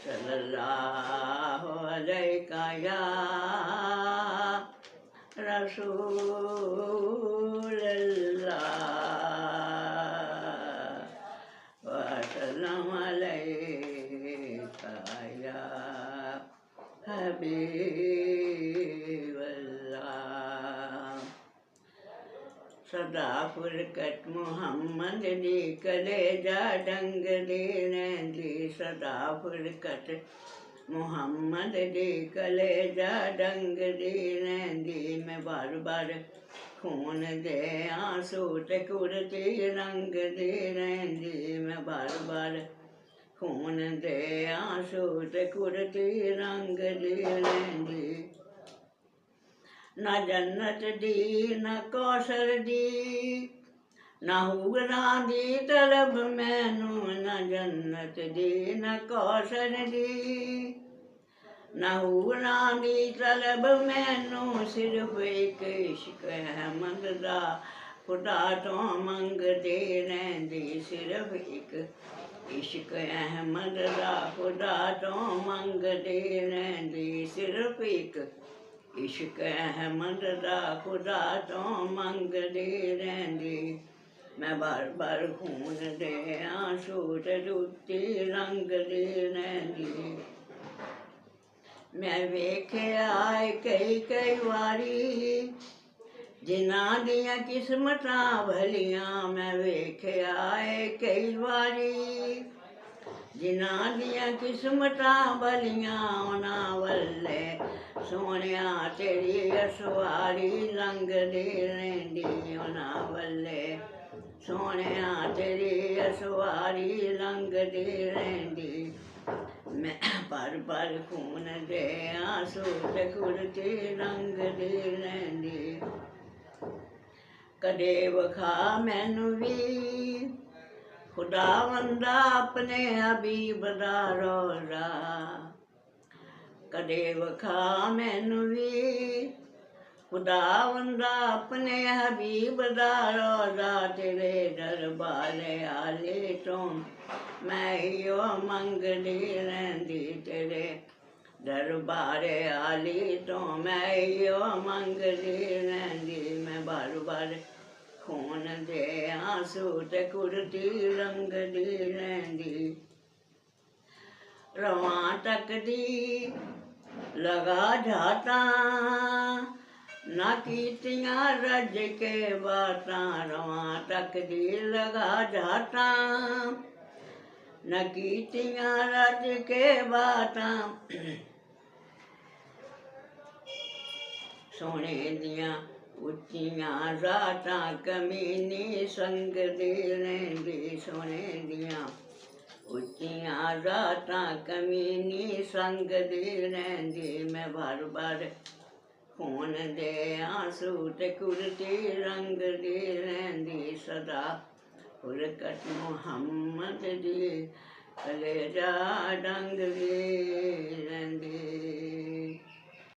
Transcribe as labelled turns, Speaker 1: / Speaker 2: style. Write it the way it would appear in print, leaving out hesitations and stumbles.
Speaker 1: सल्लल्लाहु अलैका या रसूलल्लाह वसल्लम अलैका या हबीबल्लाह। सदा फुरकत मुहम्मद दी कलेजा डंग दी रहंदी, सदा फुरकत मुहम्मद दी कलेजा डंग दी रहंदी। मैं बार बार खून दे आंसू ते कुर्ती रंग दी रहंदी, मैं बार बार खून दे आंसू ते कुर्ती रंग दी रहंदी। ना जन्नत दी ना कौसर दी ना हूरां दी तलब मैनू, ना जन्नत दी ना कौसर दी ना हूरां दी तलब मैनू। सिर्फ एक इश्क अहमद दा खुदा तो मंगदे रहंदी, सिर्फ एक इश्क अहमद दा खुदा तो मंगदे रहंदी, सिर्फ एक इश्क अहमद दा खुदा तो मंगदे रहंदी। मैं बार बार खून दे आंसू ते जुत्ती रंगदी रहंदी। मैं वेख्या कई कई वारी जिन्हां दियां किस्मतां भलियां, मैं वेख्या कई वारी जिन्हां दियां किस्मतां भलियां। उन्हां वल्ले सोहणिया तेरी असवारी लंघदी रहिंदी, उन्हां वल्ले सोहणिया तेरी असवारी लंघदी रहिंदी। मैं पर पर खून दे आंसू ते कुर्ती रंगदी रहिंदी। कदे वखा मैनू वी खुदावंदा अपने हबीब दा रोज़ा, कदे वखा मैनू वी खुदावंदा अपने हबीब दा रोज़ा। तेरे दरबारे आले तो मैं इहो मंगदी रहंदी, तेरे दरबारे आली तो मैं इहो मंगदी रहंदी। मैं बार बार खून दे आंसू ते कुर्ती रंगदी रहंदी। रवां तकदी लगा जाता ना कीतियां रज के बातां, रवां तकदी लगा जाता ना कीतियां रज के बातां। सोने दियां उच्चियां ज़ातां कमीनी संगदी रहंदी, सोने दियां उच्चियां ज़ातां कमीनी संगदी रहंदी। मैं बार बार खून दे आंसू ते कुर्ती रंगदी रहंदी। सदा फुरकत मुहम्मद दी कलेजा डंग दी रहंदी।